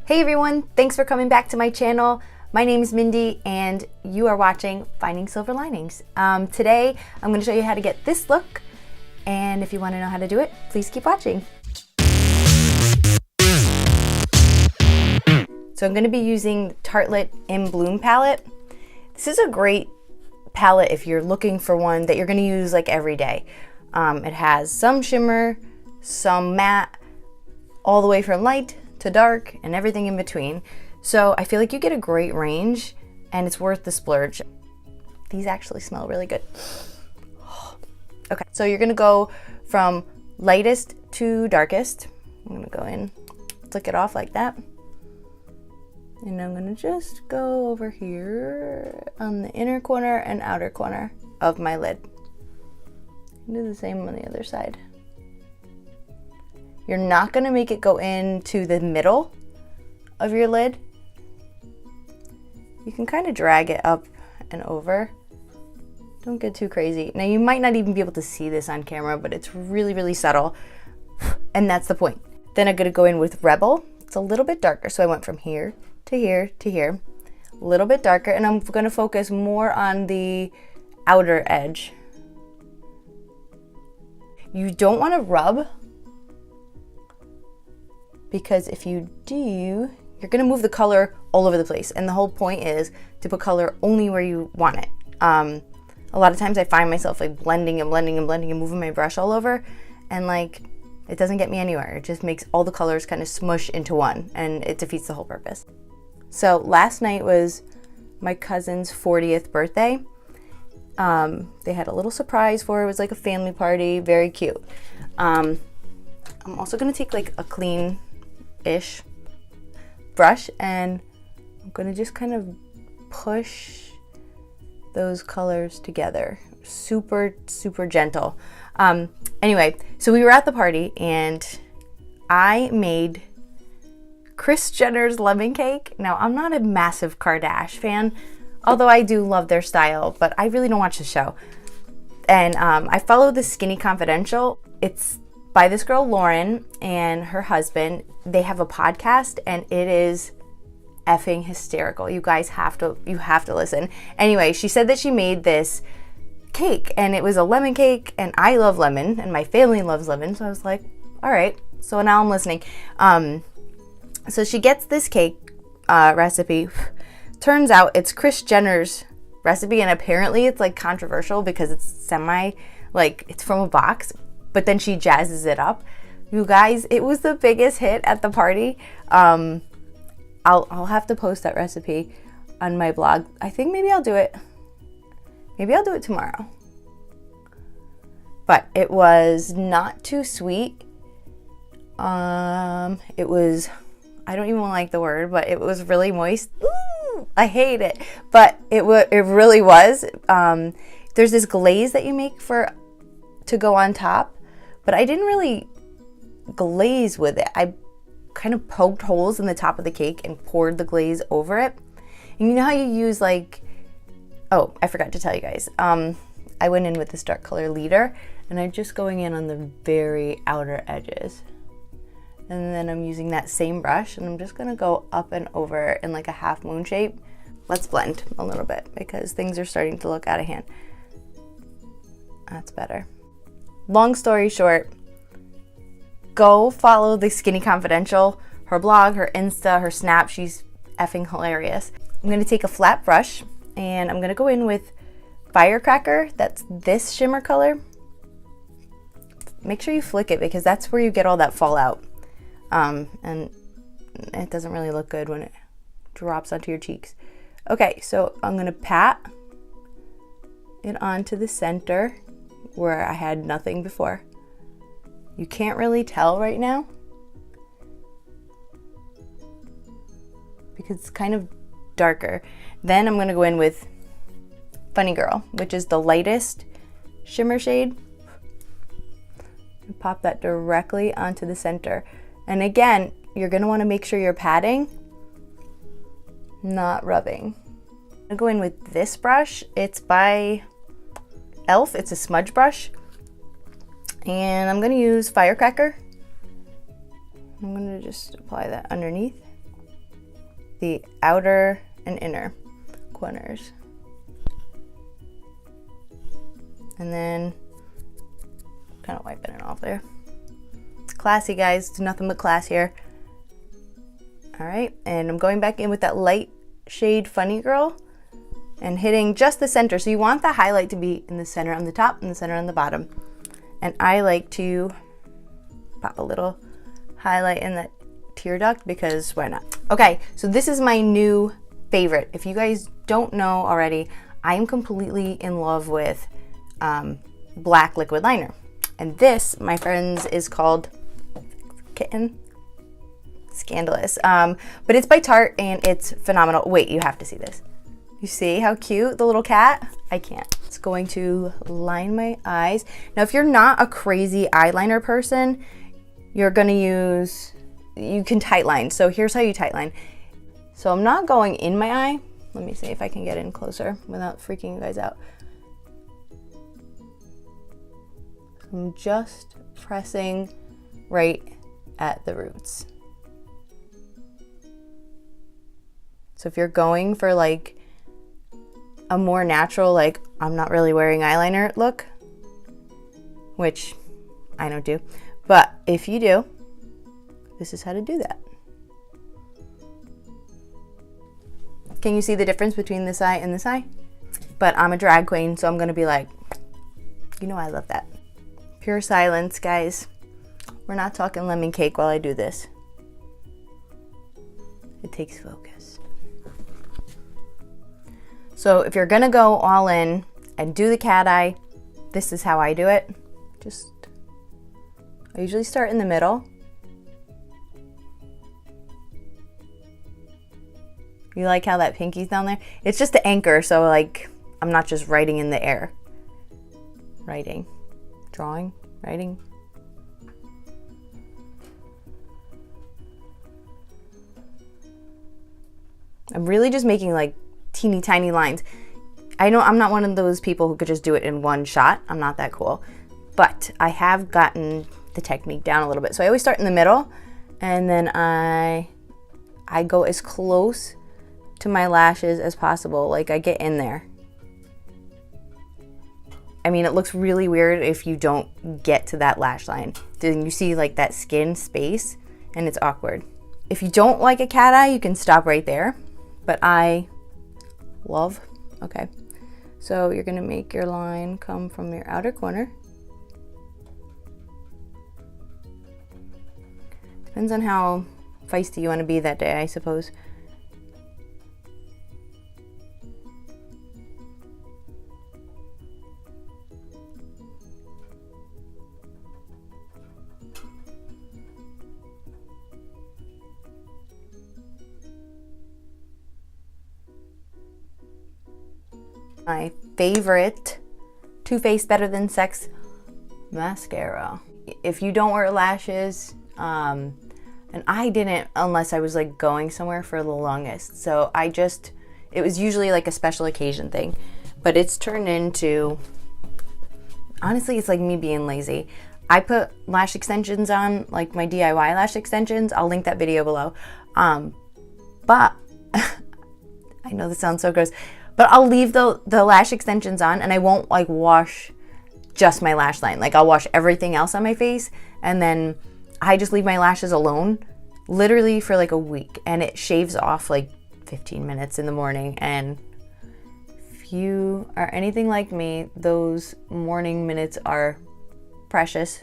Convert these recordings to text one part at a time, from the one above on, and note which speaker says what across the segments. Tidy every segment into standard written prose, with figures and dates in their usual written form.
Speaker 1: Hey everyone, thanks for coming back to my channel. My name is Mindy and you are watching Finding Silver Linings. Today I'm going to show you how to get this look, and if you want to know how to do it, please keep watching. So I'm going to be using Tartelette In Bloom palette. This is a great palette if you're looking for one that you're going to use like every day. It has some shimmer, some matte, all the way from light to dark and everything in between. So I feel like you get a great range and it's worth the splurge. These actually smell really good. Okay, so you're gonna go from lightest to darkest. I'm gonna go in, flick it off like that. And I'm gonna just go over here on the inner corner and outer corner of my lid. Do the same on the other side. You're not gonna make it go into the middle of your lid. You can kind of drag it up and over. Don't get too crazy. Now you might not even be able to see this on camera, but it's really, really subtle. And that's the point. Then I'm gonna go in with Rebel. It's a little bit darker. So I went from here to here to here. A little bit darker, and I'm gonna focus more on the outer edge. You don't wanna rub, because if you do, you're gonna move the color all over the place. And the whole point is to put color only where you want it. A lot of times I find myself like blending and blending and blending and moving my brush all over, and like it doesn't get me anywhere. It just makes all the colors kind of smush into one, and it defeats the whole purpose. So last night was my cousin's 40th birthday. They had a little surprise for her. It was like a family party, very cute. I'm also gonna take like a clean-ish brush, and I'm gonna just kind of push those colors together. Super, super gentle. Anyway, so we were at the party and I made Kris Jenner's lemon cake. Now, I'm not a massive Kardashian fan, although I do love their style, but I really don't watch the show. And I follow the Skinny Confidential. It's by this girl Lauren and her husband. They have a podcast and it is effing hysterical. You guys have to listen. Anyway, she said that she made this cake and it was a lemon cake, and I love lemon and my family loves lemon, so I was like, all right. So now I'm listening. So she gets this cake recipe. Turns out it's Kris Jenner's recipe, and apparently it's like controversial because it's it's from a box, but then she jazzes it up. You guys, it was the biggest hit at the party. I'll have to post that recipe on my blog. I think maybe I'll do it. Maybe I'll do it tomorrow. But it was not too sweet. It was, I don't even like the word, but it was really moist. Ooh, I hate it, but it really was. There's this glaze that you make to go on top, but I didn't really glaze with it. I kind of poked holes in the top of the cake and poured the glaze over it. And you know how you use oh, I forgot to tell you guys. I went in with this dark color leader, and I'm just going in on the very outer edges. And then I'm using that same brush, and I'm just gonna go up and over in like a half moon shape. Let's blend a little bit because things are starting to look out of hand. That's better. Long story short, go follow the Skinny Confidential, her blog, her Insta, her Snap. She's effing hilarious. I'm gonna take a flat brush and I'm gonna go in with Firecracker. That's this shimmer color. Make sure you flick it because that's where you get all that fallout. And it doesn't really look good when it drops onto your cheeks. Okay, so I'm gonna pat it onto the center where I had nothing before. You can't really tell right now because it's kind of darker. Then I'm gonna go in with Funny Girl, which is the lightest shimmer shade. And pop that directly onto the center. And again, you're gonna wanna make sure you're patting, not rubbing. I'm gonna go in with this brush. It's by e.l.f. It's a smudge brush. And I'm gonna use Firecracker. I'm gonna just apply that underneath. the outer and inner corners. And then kind of wiping it off there. It's classy, guys. It's nothing but class here. All right, and I'm going back in with that light shade Funny Girl and hitting just the center. So you want the highlight to be in the center on the top and the center on the bottom. And I like to pop a little highlight in that tear duct because why not? Okay, so this is my new favorite. If you guys don't know already, I am completely in love with black liquid liner. And this, my friends, is called Kitten. Scandalous. But it's by Tarte and it's phenomenal. Wait, you have to see this. You see how cute the little cat? I can't. It's going to line my eyes. Now, if you're not a crazy eyeliner person, you're gonna use, you can tight line. So here's how you tight line. So I'm not going in my eye. Let me see if I can get in closer without freaking you guys out. I'm just pressing right at the roots. So if you're going for like a more natural, like I'm not really wearing eyeliner look, which I don't do, but if you do, this is how to do that. Can you see the difference between this eye and this eye? But I'm a drag queen, so I'm gonna be like, you know I love that. Pure silence, guys. We're not talking lemon cake while I do this. It takes focus. So if you're gonna go all in and do the cat eye, this is how I do it. I usually start in the middle. You like how that pinky's down there? It's just the anchor, so like I'm not just writing in the air. Writing, drawing, writing. I'm really just making like teeny tiny lines. I know I'm not one of those people who could just do it in one shot. I'm not that cool. But I have gotten the technique down a little bit. So I always start in the middle and then I go as close to my lashes as possible. Like I get in there. I mean, it looks really weird if you don't get to that lash line. Then you see like that skin space and it's awkward. If you don't like a cat eye, you can stop right there. But I love, okay. So you're gonna make your line come from your outer corner. Depends on how feisty you wanna be that day, I suppose. My favorite Too Faced Better Than Sex mascara. If you don't wear lashes, and I didn't unless I was like going somewhere for the longest. So it was usually like a special occasion thing, but it's turned into, honestly, it's like me being lazy. I put lash extensions on, like my DIY lash extensions. I'll link that video below. But I know this sounds so gross, but I'll leave the lash extensions on and I won't like wash just my lash line. Like I'll wash everything else on my face and then I just leave my lashes alone literally for like a week and it shaves off like 15 minutes in the morning. And if you are anything like me, those morning minutes are precious.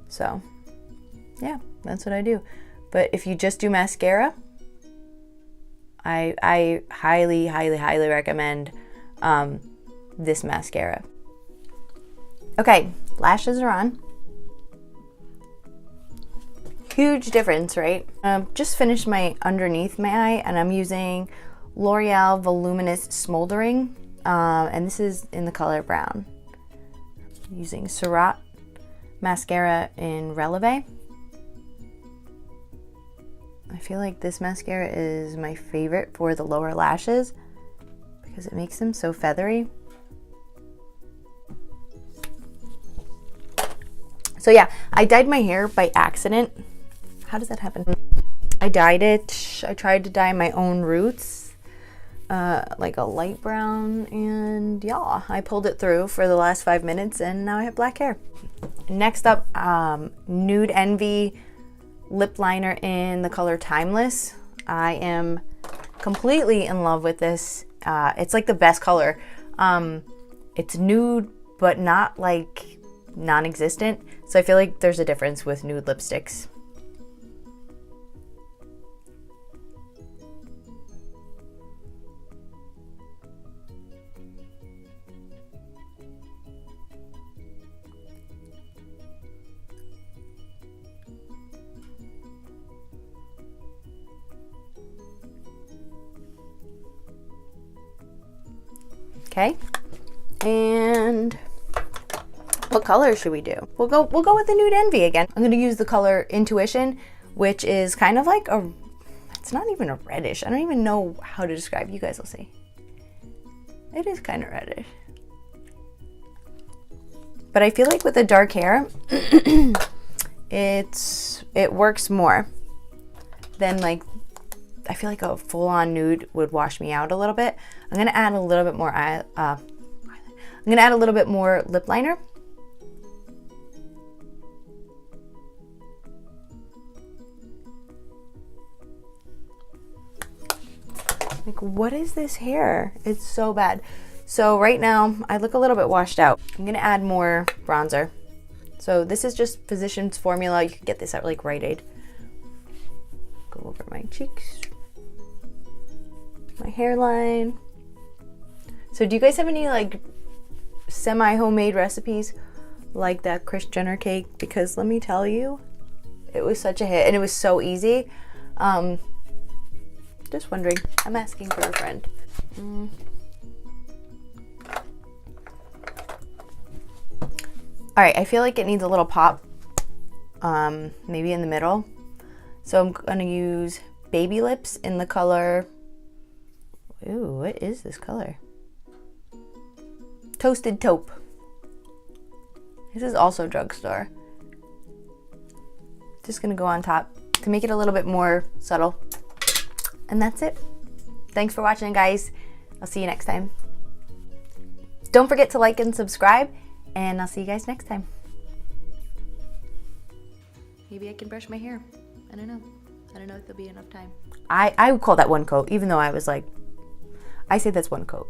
Speaker 1: So yeah, that's what I do. But if you just do mascara, I highly, highly, highly recommend this mascara. Okay, lashes are on. Huge difference, right? Just finished my underneath my eye and I'm using L'Oreal Voluminous Smoldering. And this is in the color brown. Using Surratt mascara in Releve. I feel like this mascara is my favorite for the lower lashes because it makes them so feathery. So yeah, I dyed my hair by accident. How does that happen? I dyed it. I tried to dye my own roots, like a light brown, and yeah, I pulled it through for the last 5 minutes and now I have black hair. Next up, Nude Envy lip liner in the color Timeless. I am completely in love with this. It's like the best color. It's nude, but not like non-existent. So I feel like there's a difference with nude lipsticks. Okay, and what color should we do? We'll go with the Nude Envy again. I'm gonna use the color Intuition, which is kind of like it's not even a reddish. I don't even know how to describe. You guys will see. It is kind of reddish. But I feel like with the dark hair, it works more than like, I feel like a full-on nude would wash me out a little bit. I'm gonna add a little bit more lip liner. Like, what is this hair? It's so bad. So right now, I look a little bit washed out. I'm gonna add more bronzer. So this is just Physicians Formula. You can get this at like Rite Aid. Go over my cheeks, my hairline. So do you guys have any like semi-homemade recipes like that Kris Jenner cake? Because let me tell you, it was such a hit and it was so easy. Just wondering. I'm asking for a friend. All right, I feel like it needs a little pop, maybe in the middle. So I'm gonna use Baby Lips in the color, ooh, what is this color? Toasted Taupe. This is also drugstore. Just gonna go on top to make it a little bit more subtle. And that's it. Thanks for watching, guys. I'll see you next time. Don't forget to like and subscribe, and I'll see you guys next time. Maybe I can brush my hair. I don't know. I don't know if there'll be enough time. I would call that one coat, even though I was like, I say that's one coat.